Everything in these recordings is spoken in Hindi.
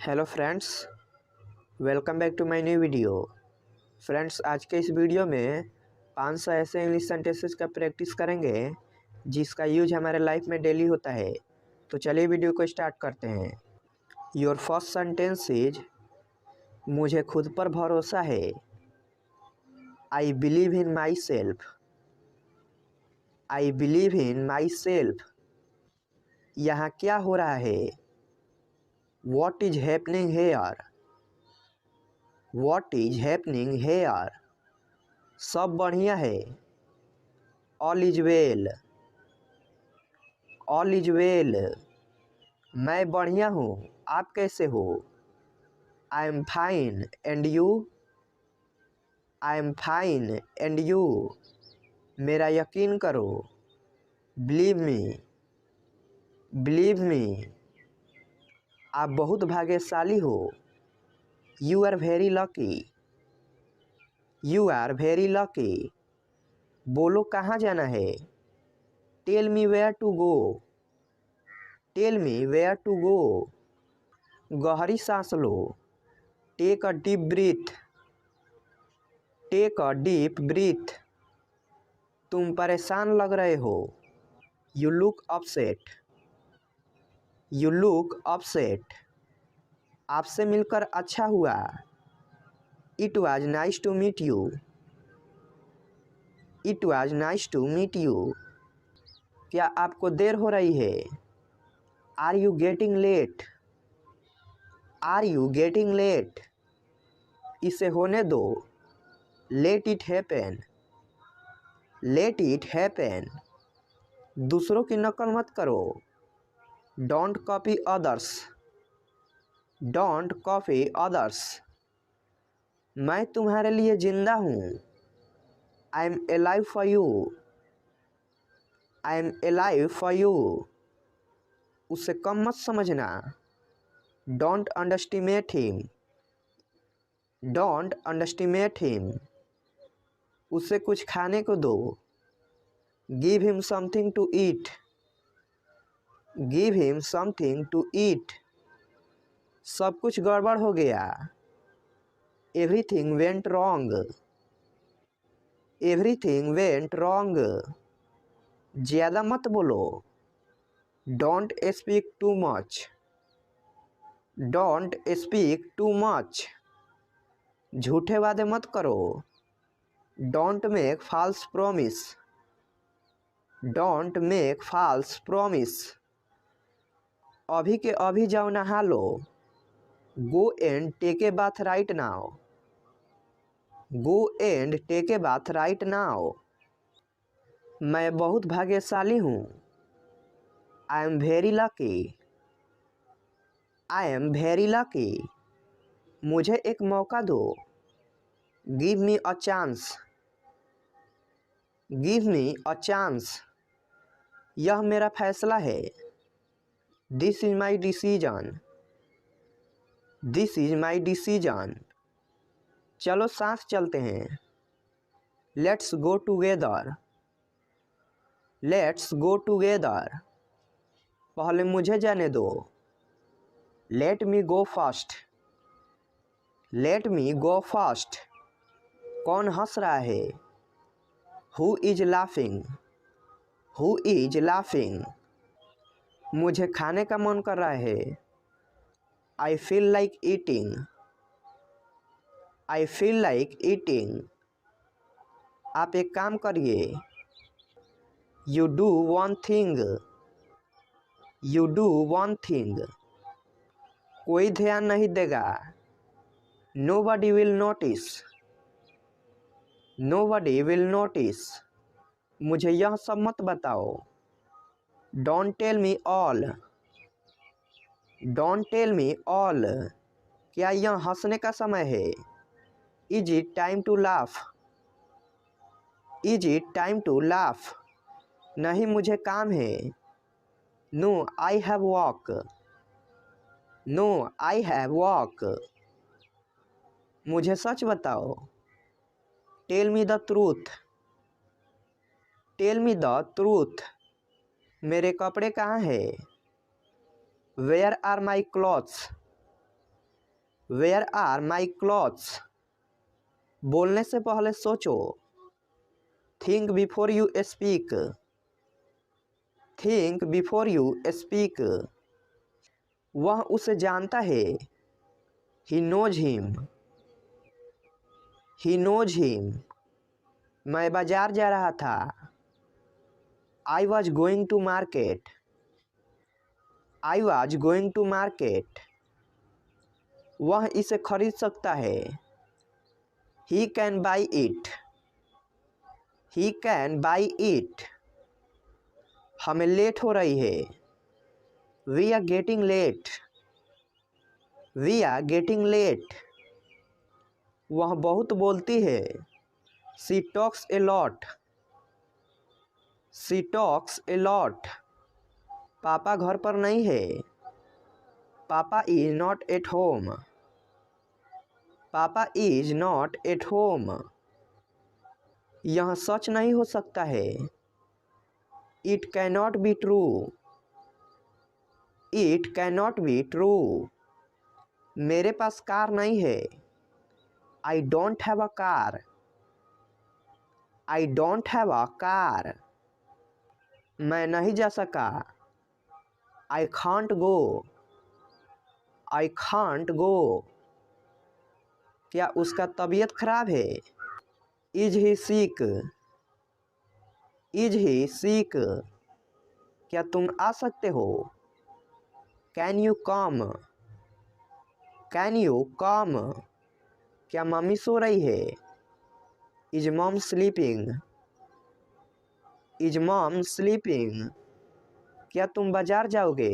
Hello friends, welcome back to my new video. Friends, आज के इस वीडियो में 500 ऐसे इंग्लिश सेंटेंसेस का प्रैक्टिस करेंगे जिसका यूज हमारे लाइफ में डेली होता है। तो चलिए वीडियो को स्टार्ट करते हैं। योर फर्स्ट सेंटेंस इज मुझे खुद पर भरोसा है। I believe in myself. I believe in myself. यहाँ क्या हो रहा है? What is happening here. What is happening here. सब बढ़िया है। All is well. All is well. मैं बढ़िया हूँ, आप कैसे हो? I am fine and you. I am fine and you. मेरा यकीन करो। Believe me. Believe me. आप बहुत भाग्यशाली हो। You are very lucky. You are very lucky. बोलो कहाँ जाना है? Tell me where to go. Tell me where to go. गहरी सांस लो। Take a deep breath. Take a deep breath. तुम परेशान लग रहे हो। You look upset. You look upset. आपसे मिलकर अच्छा हुआ। It was nice to meet you. It was nice to meet you. क्या आपको देर हो रही है? Are you getting late. Are you getting late. इसे होने दो। Let it happen. Let it happen. दूसरों की नकल मत करो। Don't copy others. Don't copy others. मैं तुम्हारे लिए जिंदा हूँ। I am alive for you. I am alive for you. उसे कम मत समझना। Don't underestimate him. Don't underestimate him. उसे कुछ खाने को दो। Give him something to eat. Give him something to eat. सब कुछ गड़बड़ हो गया। Everything went wrong. Everything went wrong. ज़्यादा मत बोलो। Don't speak too much. Don't speak too much. झूठे वादे मत करो। Don't make false promise. Don't make false promise. अभी के अभी जाओ नहा लो। Go and take a bath right now. Go and take a bath right now. मैं बहुत भाग्यशाली हूँ। I am very lucky. I am very lucky. मुझे एक मौका दो। Give me a chance. Give me a chance. यह मेरा फैसला है। This is my decision. This is my decision. चलो साथ चलते हैं। Let's go together. Let's go together. पहले मुझे जाने दो। लेट मी गो फर्स्ट। लेट मी गो फर्स्ट। कौन हंस रहा है? Who is laughing. Who is laughing. मुझे खाने का मन कर रहा है। I feel like eating. I feel like eating. आप एक काम करिए। You do one thing. You do one thing. कोई ध्यान नहीं देगा। Nobody will notice. Nobody will notice. मुझे यह सब मत बताओ। Don't tell me all. Don't tell me all. क्या यह हंसने का समय है? Is it time to laugh. Is it time to laugh. नहीं, मुझे काम है। No I have work. No I have work. मुझे सच बताओ। Tell me the truth. Tell me the truth. मेरे कपड़े कहाँ हैं? Where are my clothes. Where are my clothes. बोलने से पहले सोचो। Think before you speak. Think before you speak. वह उसे जानता है। He knows him. He knows him. मैं बाजार जा रहा था। I was going to market. I was going to market. वह इसे खरीद सकता है। He can buy it. He can buy it. हमें लेट हो रही है। We are getting late. We are getting late. वह बहुत बोलती है। She talks a lot. She talks a lot. पापा घर पर नहीं है। पापा इज नॉट एट होम। पापा इज नॉट एट होम। यह सच नहीं हो सकता है। It cannot be true. It cannot be true. मेरे पास कार नहीं है। I don't have a car. I don't have a car. मैं नहीं जा सका। I can't go. I can't go. क्या उसका तबीयत खराब है। Is he sick. Is he सिक। क्या तुम आ सकते हो। Can you come. Can you come. क्या मम्मी सो रही है। Is mom sleeping. Is mom sleeping. क्या तुम बाजार जाओगे।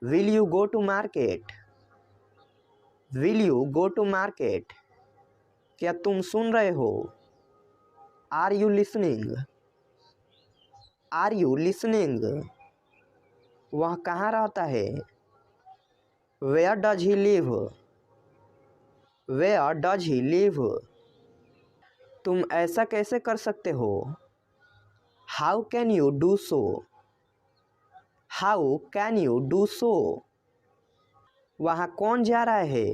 Will you go to market. Will you go to market. क्या तुम सुन रहे हो। Are you listening. Are you listening. वह कहाँ रहता है। Where does he live. Where does he live. तुम ऐसा कैसे कर सकते हो। How can you do so. How can you do so. वहाँ कौन जा रहा है।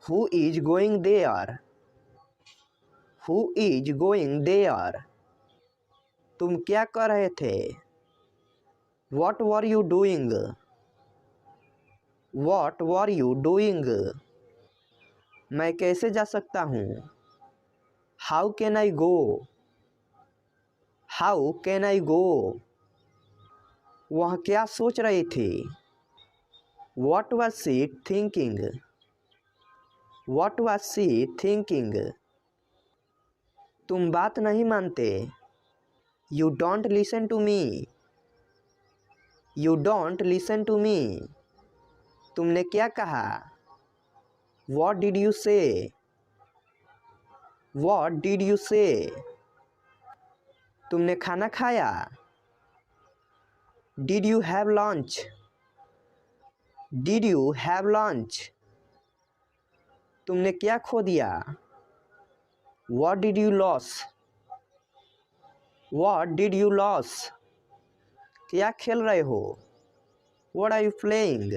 Who is going there. Who is going there. तुम क्या कर रहे थे। What were you doing. What were you doing. मैं कैसे जा सकता हूँ। How can I go. How can I go. वह क्या सोच रही थी। What was she thinking. What was she thinking. तुम बात नहीं मानते। You don't listen to me. You don't listen to मी। तुमने क्या कहा। What did you say. What did you say. तुमने खाना खाया। Did you have lunch. Did you have lunch. तुमने क्या खो दिया। What did you loss. What did you loss. क्या खेल रहे हो। What are you playing.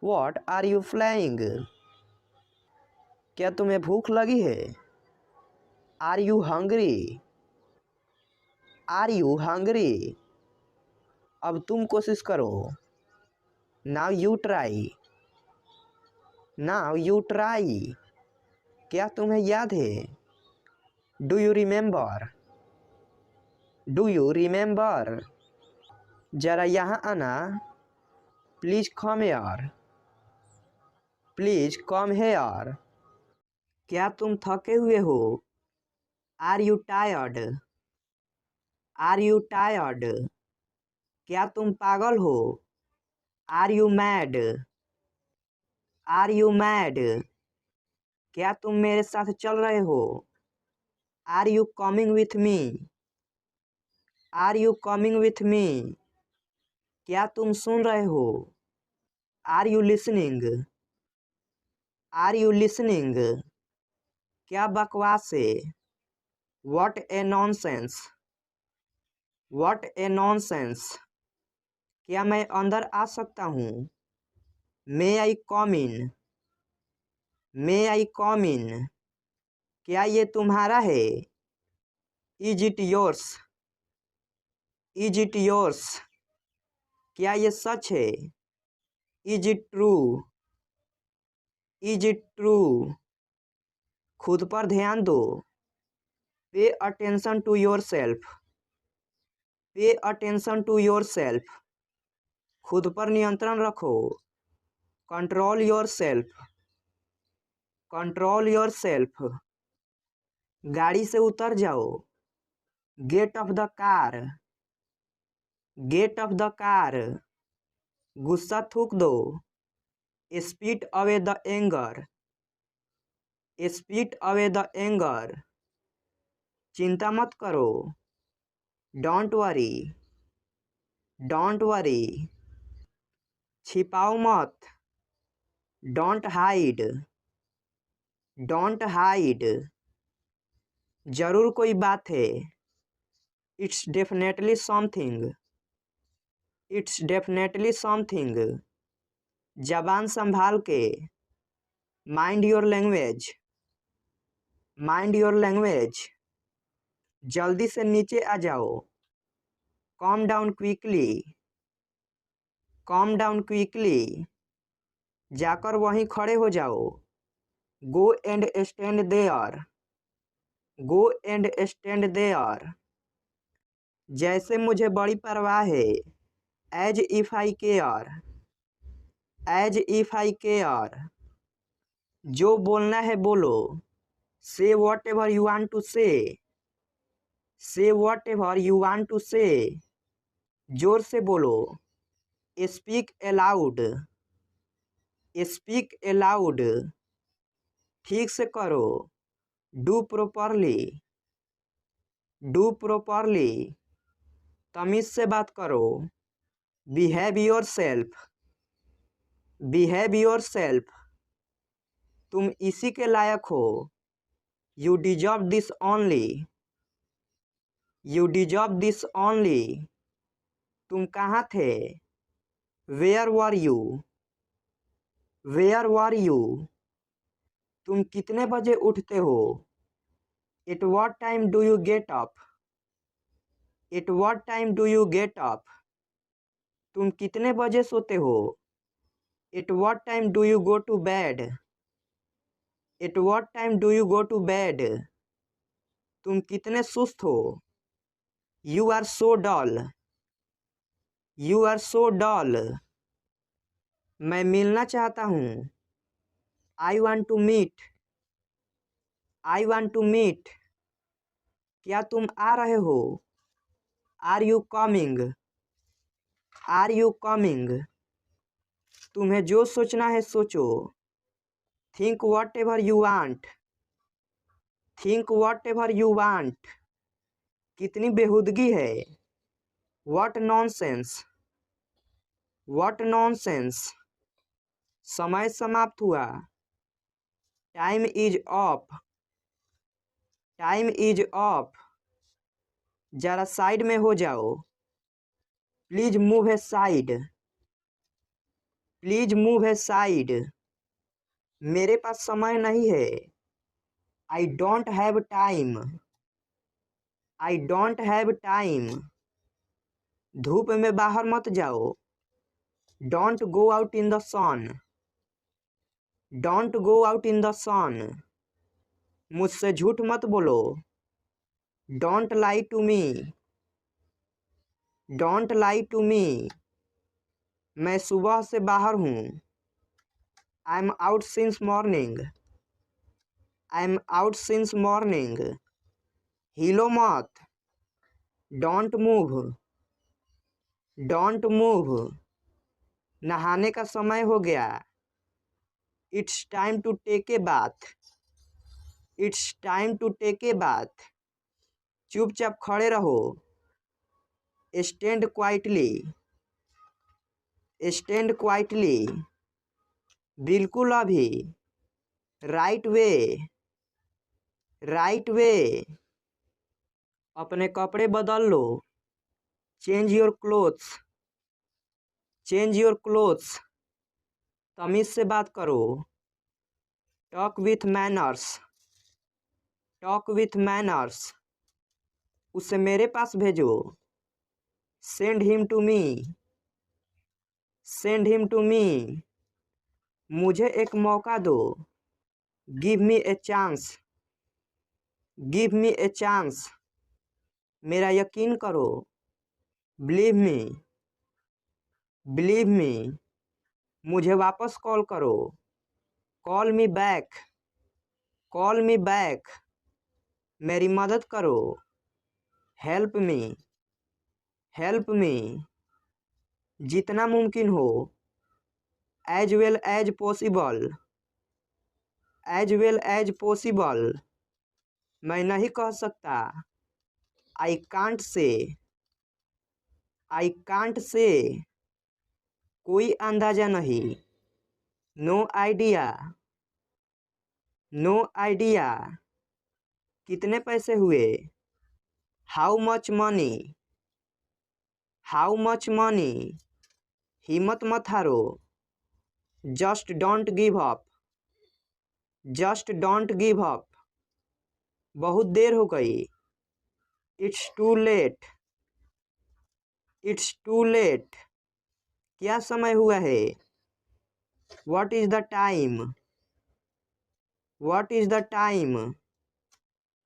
What are you playing. क्या तुम्हें भूख लगी है। Are you hungry. Are you hungry. अब तुम कोशिश करो। Now you try. Now you try. क्या तुम्हें याद है। Do you remember. Do you remember. जरा यहाँ आना। Please come here. Please come here. क्या तुम थके हुए हो। Are you tired. Are you tired. क्या तुम पागल हो। Are you mad. Are you mad. क्या तुम मेरे साथ चल रहे हो। Are you coming with me. Are you coming with me. क्या तुम सुन रहे हो। Are you listening. Are you listening. क्या बकवास है। What A nonsense. What A nonsense. क्या मैं अंदर आ सकता हूँ। मे आई कम इन, मे आई कम इन, क्या ये तुम्हारा है? Is it yours, is it yours, क्या ये सच है? Is it true, is it true, खुद पर ध्यान दो। Pay attention to yourself, pay attention to yourself, खुद पर नियंत्रण रखो। Control yourself, control yourself, गाड़ी से उतर जाओ। Get off the car, get off the car, गुस्सा थूक दो। Spit away the anger, spit away the anger, चिंता मत करो। डोंट वरी, डोंट वरी, छिपाओ मत। डोंट हाइड, डोंट हाइड, जरूर कोई बात है। It's definitely something, it's definitely something, जबान संभाल के। Mind your language, mind your language, जल्दी से नीचे आ जाओ। Come down quickly, come down quickly, जाकर वहीं खड़े हो जाओ। Go and stand there, go and stand there, जैसे मुझे बड़ी परवाह है। As if I care, as if I care, जो बोलना है बोलो। से whatever you want to say, say whatever you want to say, जोर से बोलो। स्पीक अलाउड, स्पीक अलाउड, ठीक से करो। डू प्रॉपरली, डू प्रॉपरली, तमीज से बात करो। Behave yourself, behave yourself, तुम इसी के लायक हो। You deserve this only, you deserve this only, तुम कहाँ थे? Where were you, where were you, तुम कितने बजे उठते हो? At what time do you get up, at what time do you get up, तुम कितने बजे सोते हो? At what time do you go to bed, at what time do you go to bed, तुम कितने सुस्त हो? You are so dull, you are so dull, मैं मिलना चाहता हूँ। I want to meet, I want to meet, क्या तुम आ रहे हो? Are you coming, are you coming, तुम्हें जो सोचना है सोचो। Think whatever you want, think whatever you want, कितनी बेहुदगी है। व्हाट नॉनसेंस, व्हाट नॉनसेंस, समय समाप्त हुआ। Time is up, time is up, जरा साइड में हो जाओ। Please move aside, please move aside, मेरे पास समय नहीं है। I don't have time, I don't have time, धूप में बाहर मत जाओ। Don't go out in the sun, don't go out in the sun, मुझसे झूठ मत बोलो। Don't lie to me, don't lie to me, मैं सुबह से बाहर हूँ। I am out since morning, I am out since morning, हिलो मत। डोंट मूव, डोंट मूव, नहाने का समय हो गया। It's time to take a bath, it's time to take a bath, चुपचाप खड़े रहो। स्टैंड क्वाइटली, स्टैंड क्वाइटली, बिल्कुल अभी। राइट वे, राइट वे, अपने कपड़े बदल लो। Change your clothes, change your clothes, तमीज़ से बात करो। Talk with manners. Talk with manners. उसे मेरे पास भेजो। Send him to me. Send him to me. मुझे एक मौका दो। Give me a chance. Give me a chance. मेरा यकीन करो। Believe me. Believe me. मुझे वापस कॉल करो। Call me back. Call me back. मेरी मदद करो। Help me. Help me. जितना मुमकिन हो। As well as possible. As well as possible. मैं नहीं कह सकता। I can't say. I can't say. कोई अंदाजा नहीं। No idea. No idea. कितने पैसे हुए। How much money. How much money. हिम्मत मत हारो। Just don't give up. Just don't give up. बहुत देर हो गई। It's too late. It's too late. क्या समय हुआ है। What is the time. What is the time.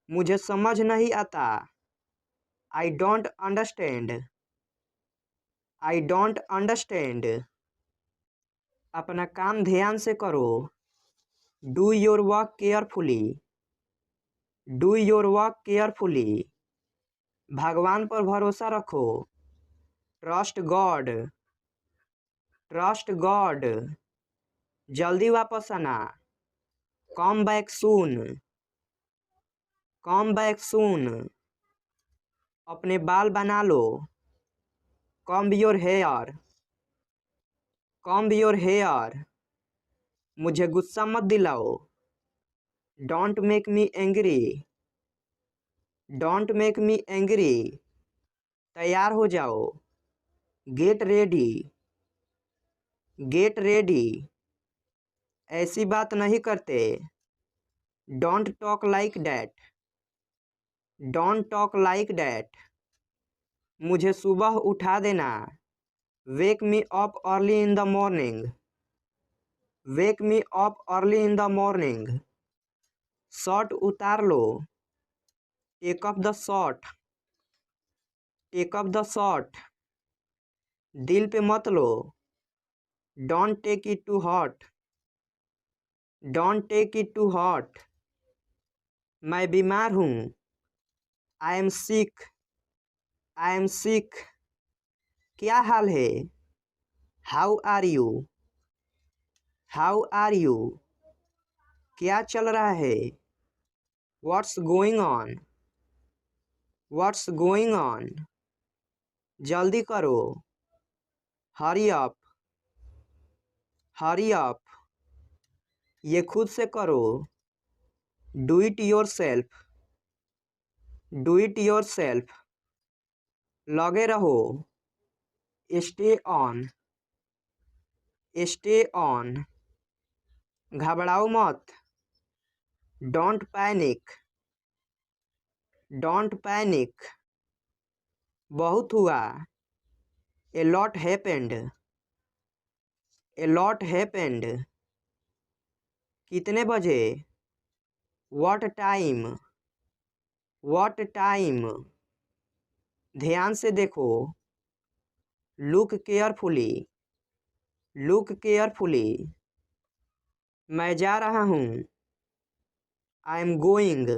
मुझे समझ नहीं आता। I don't understand. I don't understand. अपना काम ध्यान से करो। Do your work carefully. Do your work carefully. भगवान पर भरोसा रखो। Trust God. Trust God. जल्दी वापस आना। Come back soon. Come back soon. अपने बाल बना लो। Comb your hair. Comb your hair. मुझे गुस्सा मत दिलाओ। Don't make me angry. Don't make me angry. तैयार हो जाओ। Get ready. Get ready. ऐसी बात नहीं करते। Don't talk like that. Don't talk like that. मुझे सुबह उठा देना। Wake me up early in the morning. Wake me up early in the morning. Shirt उतार लो। Take up the shirt. Take up the shirt. दिल पे मत लो। Don't take it to heart. Don't take it to heart. मैं बीमार हूँ। I am sick. I am sick. क्या हाल है। How are you. How are you. क्या चल रहा है। What's going on. What's going on. जल्दी करो। Hurry up. Hurry up. ये खुद से करो। Do it your self. Do it your self. लगे रहो। Stay on. Stay on. घबराओ मत। Don't panic. Don't panic. बहुत हुआ। A lot happened. A lot happened. कितने बजे। What time. What time. ध्यान से देखो। Look carefully. Look carefully. मैं जा रहा हूँ। I am going.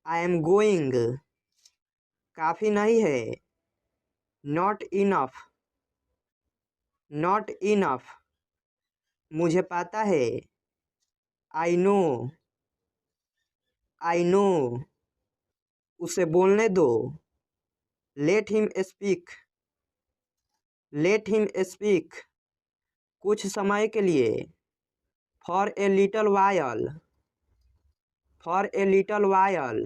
I am going. काफ़ी नहीं है। Not enough. Not enough. मुझे पता है। I know. I know. उसे बोलने दो। Late him speak. Let him speak. कुछ समय के लिए। For a little while. For a little while.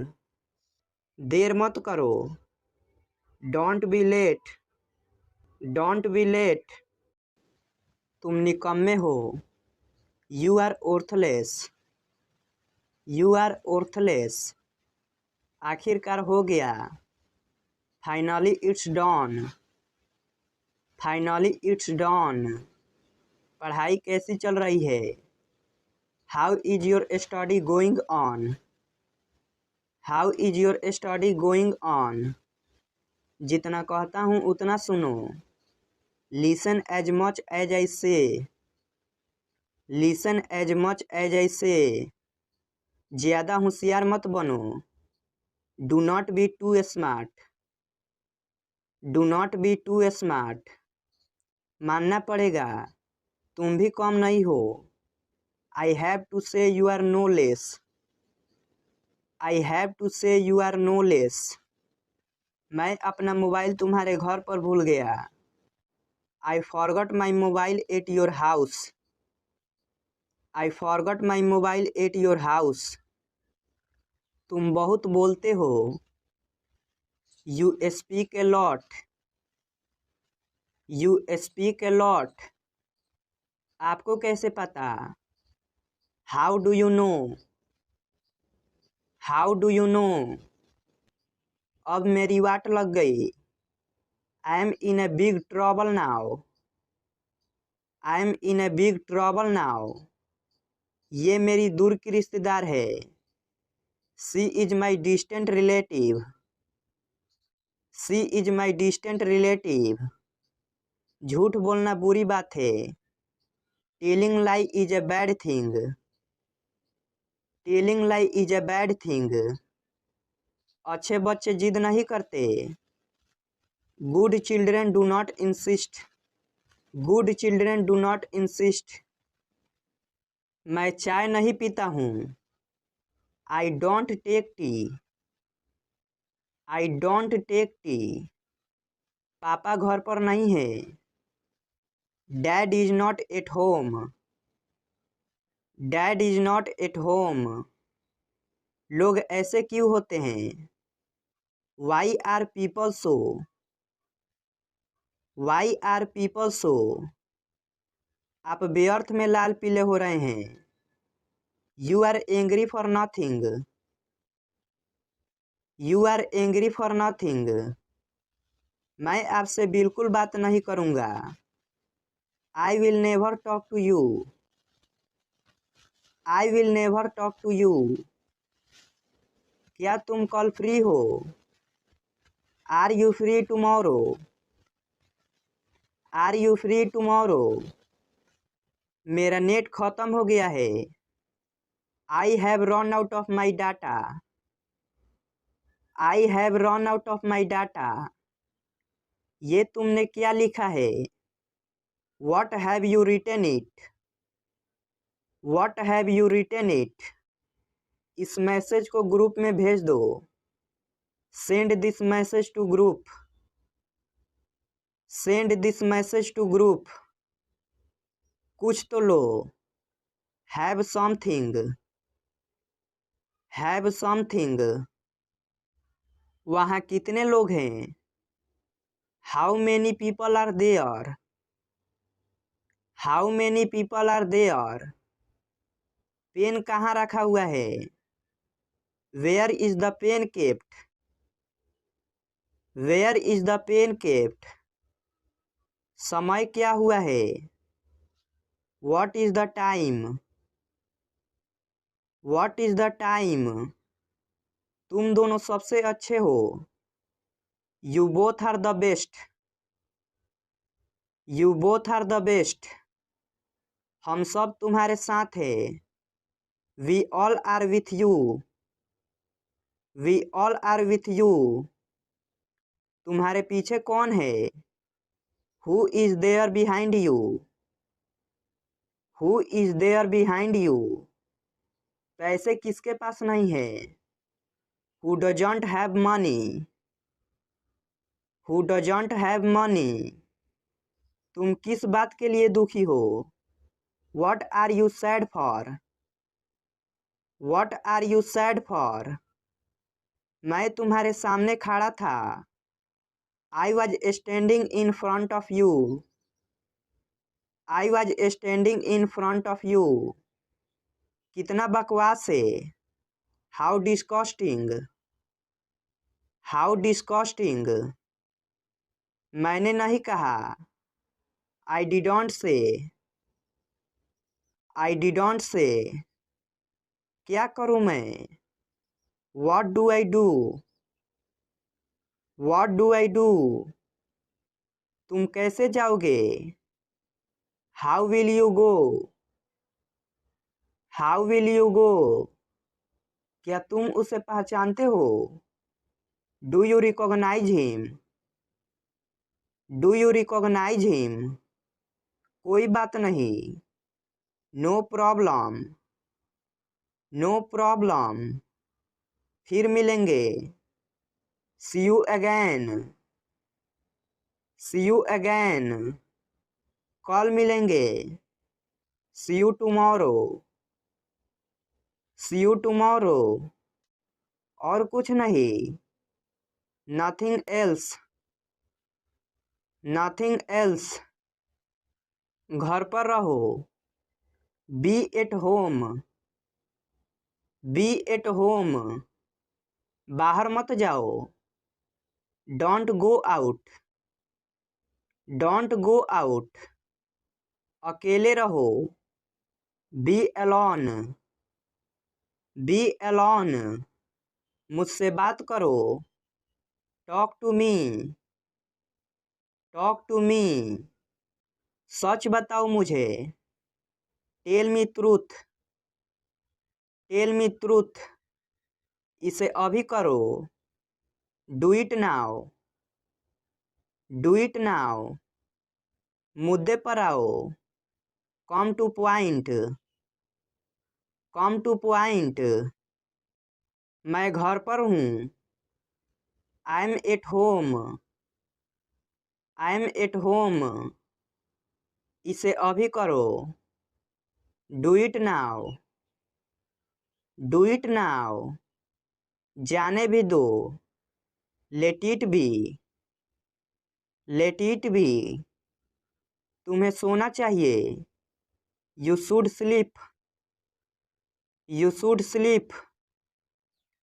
देर मत करो। Don't be late. Don't be late. तुम निकम्मे हो। You are worthless. You are worthless. आखिरकार हो गया। Finally it's done. Finally it's done. पढ़ाई कैसी चल रही है? How is your study going on? How is your study going on? जितना कहता हूँ उतना सुनो। Listen as much as I say. Listen as much as I say. ज़्यादा होशियार मत बनो। Do not be too smart. Do not be too smart. मानना पड़ेगा, तुम भी कम नहीं हो। I have to say you are no less. I have to say you are no less. मैं अपना मोबाइल तुम्हारे घर पर भूल गया। I forgot my mobile at your house. I forgot my mobile at your house. तुम बहुत बोलते हो। You speak a lot. You speak a lot. आपको कैसे पता? How do you know? How do you know? अब मेरी वाट लग गई। I am in a big trouble now. I am in a big trouble now. ये मेरी दूर की रिश्तेदार है। She is my distant relative. She is my distant relative. झूठ बोलना बुरी बात है। Telling lie is a bad thing. Telling lie is a bad thing. अच्छे बच्चे जिद नहीं करते। Good children do not insist. Good children do not insist. मैं चाय नहीं पीता हूँ। I don't take tea. I don't take tea. पापा घर पर नहीं है। Dad is not at home. Dad is not at home. लोग ऐसे क्यों होते हैं? Why are people so? Why are people so? आप व्यर्थ में लाल पीले हो रहे हैं। You are angry for nothing. You are angry for nothing. मैं आपसे बिल्कुल बात नहीं करूँगा। I will never talk to you. I will never talk to you. क्या तुम कल फ्री हो? Are you free tomorrow? Are you free tomorrow? मेरा नेट खत्म हो गया है। I have run out of my data. I have run out of my data. ये तुमने क्या लिखा है? What have you written it? What have you written इट? इस मैसेज को ग्रुप में भेज दो। Send this message to group. Send this message to group. कुछ तो लो। Have something. Have something. वहाँ कितने लोग हैं? How many people are there? How many people are there? Pen कहाँ रखा हुआ है? Where is the pen kept? Where is the pen kept? समय क्या हुआ है? What is the time? What is the time? तुम दोनों सबसे अच्छे हो। You both are the best. You both are the best. हम सब तुम्हारे साथ हैं। We all are with you. We all are with you. तुम्हारे पीछे कौन है? Who is there behind you? Who is there behind you? पैसे किसके पास नहीं है? Who doesn't have money? Who doesn't have money? तुम किस बात के लिए दुखी हो? What are you sad for? What are you sad for? मैं तुम्हारे सामने खड़ा था। I was standing in front of you. I was standing in front of you. कितना बकवास है। How disgusting. How disgusting. मैंने नहीं कहा। आई डिडोंट से। आई डिडोंट से। क्या करूँ मैं। What do I do. What do I do. तुम कैसे जाओगे। How will you go. How will you go. क्या तुम उसे पहचानते हो। Do you recognise him. Do you recognise him. कोई बात नहीं। No problem. No problem. फिर मिलेंगे। See you again. See you again. कल मिलेंगे। See you tomorrow. See you tomorrow. और कुछ नहीं। Nothing else. Nothing else. घर पर रहो। Be at home. Be at home. बाहर मत जाओ। Don't go out. Don't go out. अकेले रहो। Be alone. Be alone. मुझसे बात करो। Talk to me. Talk to me. सच बताओ मुझे। Tell me truth. Tell me truth. इसे अभी करो। Do it now. Do it now. मुद्दे पर आओ। Come to point. Come to point. मैं घर पर हूँ। I am at home. I am at home. इसे अभी करो। Do it now. Do it now. जाने भी दो। Let it be. Let it be. तुम्हें सोना चाहिए। You should sleep. You should sleep.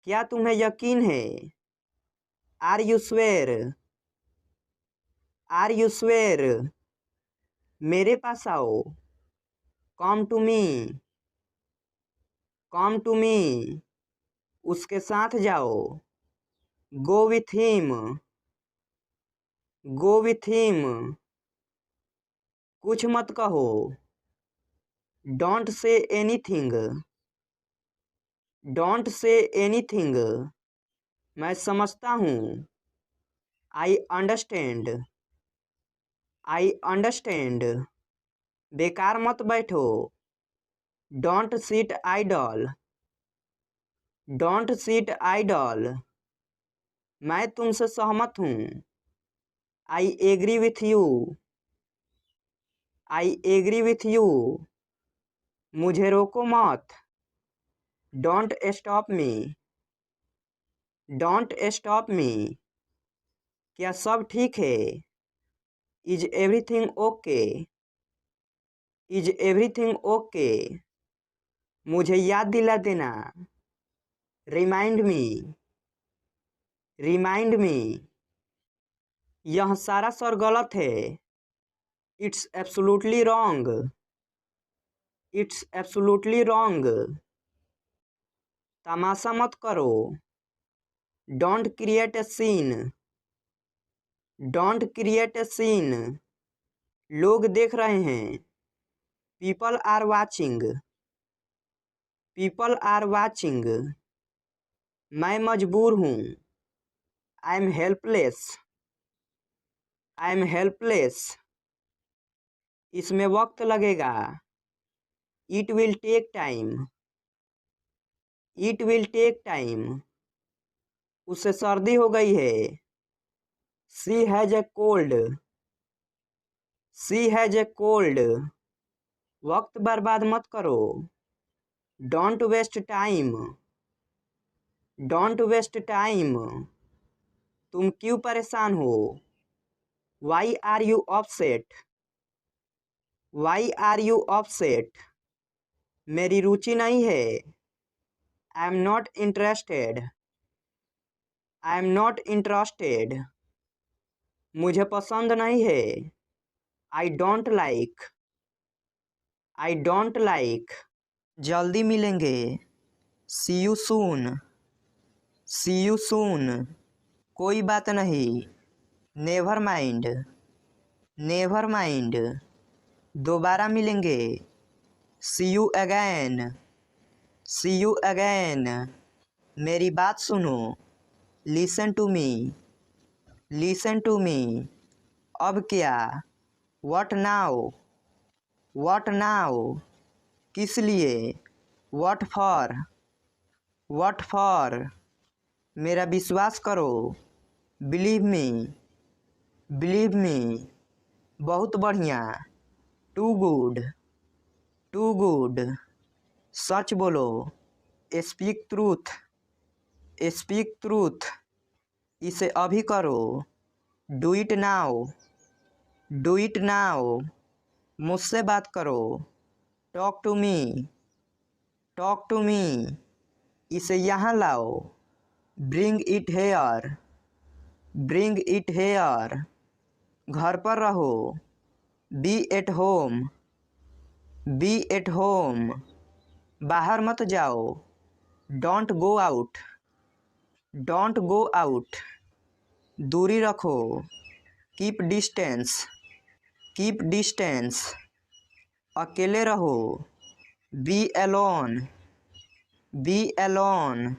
क्या तुम्हें यकीन है। Are you sure. Are you sure. मेरे पास आओ। Come to me. Come to me. उसके साथ जाओ। Go with him. Go with him. कुछ मत कहो। Don't say anything. Don't say anything. मैं समझता हूँ। I understand. I understand. बेकार मत बैठो। Don't sit idle. Don't sit idle. मैं तुमसे सहमत हूँ। I agree with you. I agree with you. मुझे रोको मत। Don't stop me. Don't stop me. क्या सब ठीक है। Is everything okay. Is everything okay. मुझे याद दिला देना। Remind me. Remind me. यह सारा स्वर गलत है। It's absolutely wrong. It's absolutely wrong. तमाशा मत करो। Don't create a scene. Don't create a scene. लोग देख रहे हैं। People are watching. People are watching. मैं मजबूर हूँ। I am helpless. I am helpless. इसमें वक्त लगेगा। It will take time. It will take time. उसे सर्दी हो गई है। She has a cold. She has a cold. वक्त बर्बाद मत करो। Don't waste time. Don't waste time. तुम क्यों परेशान हो। Why are you upset. Y are you upset? मेरी रुचि नहीं है। I am not interested. I am not interested. मुझे पसंद नहीं है। I don't like. I don't like. जल्दी मिलेंगे। See you soon. See you soon. कोई बात नहीं। Never mind. Never mind. दोबारा मिलेंगे। See you again. See you again. मेरी बात सुनो। Listen to me. Listen to me. अब क्या? What now? What now? किस लिए? What for? What for? मेरा विश्वास करो। Believe me. Believe me. बहुत बढ़िया। Too good. Too good. सच बोलो। Speak truth. Speak truth. इसे अभी करो। Do it now. Do it now. मुझसे बात करो। Talk to me. Talk to me. इसे यहाँ लाओ। Bring it here. Bring it here. घर पर रहो। Be at home. Be at home. बाहर मत जाओ। Don't go out. Don't go out. दूरी रखो। Keep distance. Keep distance. अकेले रहो। Be alone. Be alone.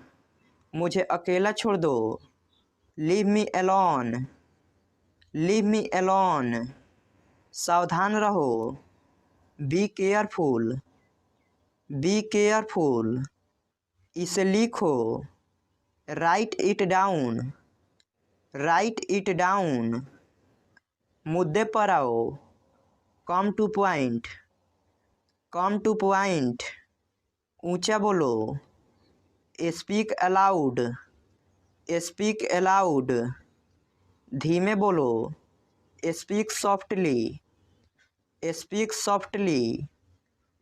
मुझे अकेला छोड़ दो। Leave me alone. Leave me alone. सावधान रहो। Be careful. Be careful. इसे लिखो। Write it down. Write it down. मुद्दे पर आओ। Come to point. Come to point. ऊंचा बोलो। Speak aloud. Speak aloud. धीमे बोलो। Speak softly. Speak softly.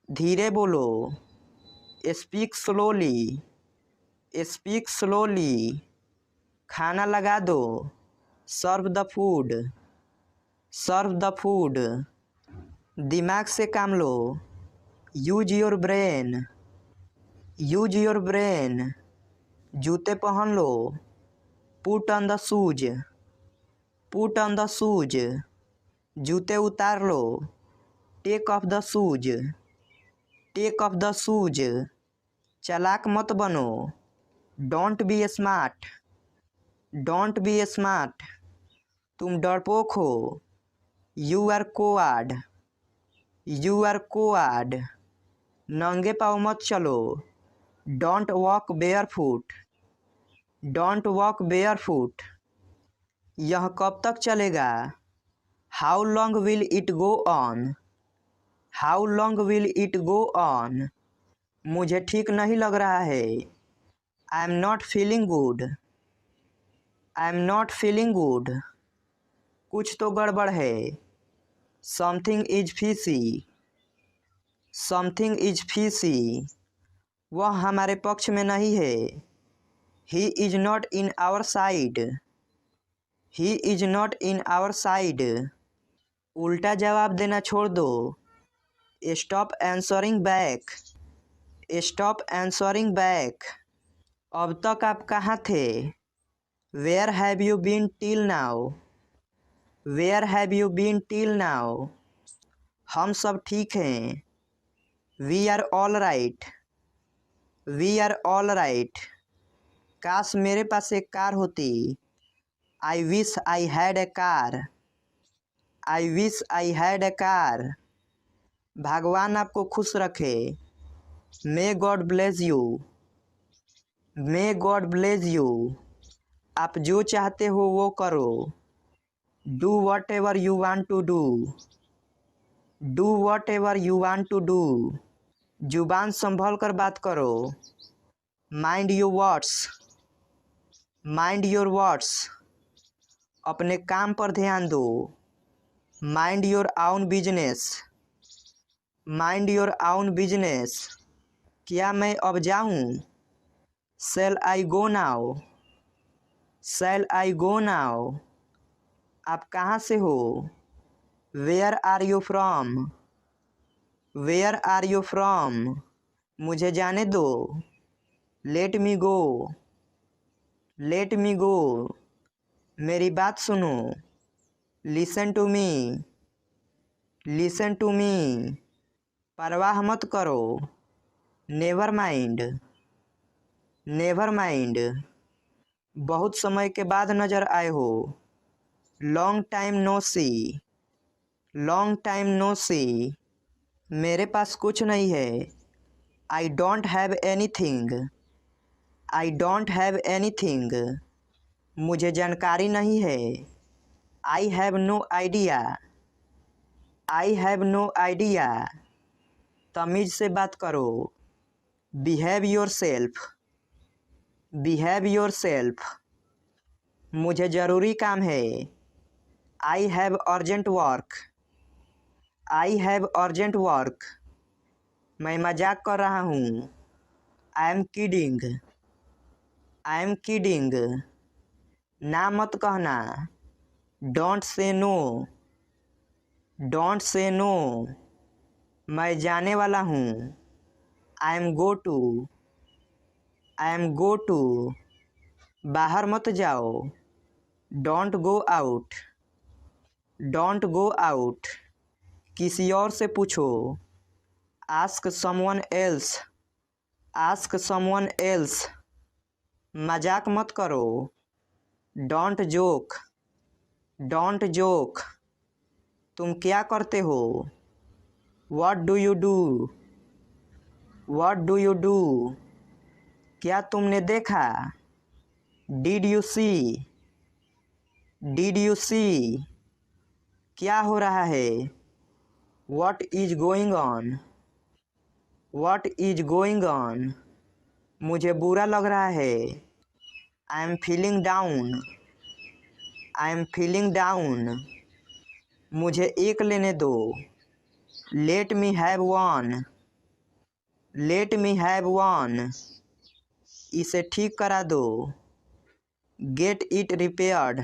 धीरे बोलो। Speak slowly. Speak slowly. खाना लगा दो। Serve the food. Serve the food. दिमाग से काम लो। Use your brain. Use your brain. जूते पहन लो। Put on the shoes. Put on the shoes. जूते उतार लो। Take off the shoes. Take off the shoes. चालाक मत बनो। Don't be smart. Don't be smart. तुम डरपोक हो। You are coward. You are coward. नंगे पाँव मत चलो। Don't walk barefoot. Don't walk barefoot. यह कब तक चलेगा? How long will it go on? How long will it go on? मुझे ठीक नहीं लग रहा है। I am not feeling good. I am not feeling good. कुछ तो गड़बड़ है। Something is fishy. Something is fishy. वह हमारे पक्ष में नहीं है। He is not in our side. He is not in our side. उल्टा जवाब देना छोड़ दो। Stop answering back. Stop answering back. अब तक आप कहाँ थे? Where have you been till now? Where have you been till now? हम सब ठीक हैं। We are all right. We are all right. काश मेरे पास एक कार होती। I wish I had a car. I wish I had a car. भगवान आपको खुश रखे। May God bless you. May God bless you. आप जो चाहते हो वो करो। Do whatever you want to do. Do whatever you want to do. जुबान संभल कर बात करो। Mind your words. Mind your words. अपने काम पर ध्यान दो। Mind your own business. Mind your own business. क्या मैं अब जाऊं? Shall I go now? Shall I go now? आप कहाँ से हो? Where are you from? Where are you from? मुझे जाने दो। Let me go. Let me go. मेरी बात सुनो। Listen to me. Listen to me. परवाह मत करो। Never mind. Never mind. बहुत समय के बाद नजर आए हो। Long time no see. Long time no see. मेरे पास कुछ नहीं है। I don't have anything. I don't have anything. मुझे जानकारी नहीं है। I have no idea. I have no idea. तमीज से बात करो। Behave yourself. Behave yourself. मुझे ज़रूरी काम है। I have urgent work. I have urgent work. मैं मजाक कर रहा हूँ। I am kidding. I am kidding. ना मत कहना। Don't say no. Don't say no. मैं जाने वाला हूँ। I am go to. I am go to. बाहर मत जाओ। Don't go out. Don't go out. किसी और से पूछो। Ask someone else. Ask someone else. मजाक मत करो। Don't joke. Don't joke. तुम क्या करते हो? What do you do? What do you do? क्या तुमने देखा? Did you see? Did you see? क्या हो रहा है? What is going on? What is going on? मुझे बुरा लग रहा है। I am feeling down. I am feeling down. मुझे एक लेने दो। Let me have one. Let me have one. इसे ठीक करा दो। Get it repaired.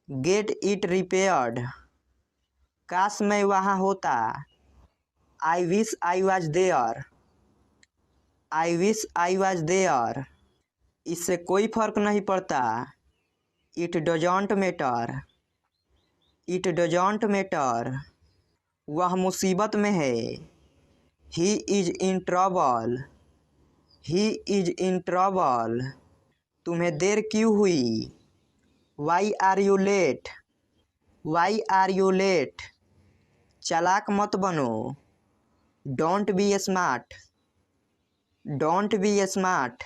Get it repaired. काश मैं वहाँ होता। I wish I was there. I wish I was there. इससे कोई फर्क नहीं पड़ता। It doesn't matter. It doesn't matter. वह मुसीबत में है। He is in trouble. He is in trouble. तुम्हें देर क्यों हुई? Why are you late? Why are you late? चालाक मत बनो। Don't be smart. Don't be smart.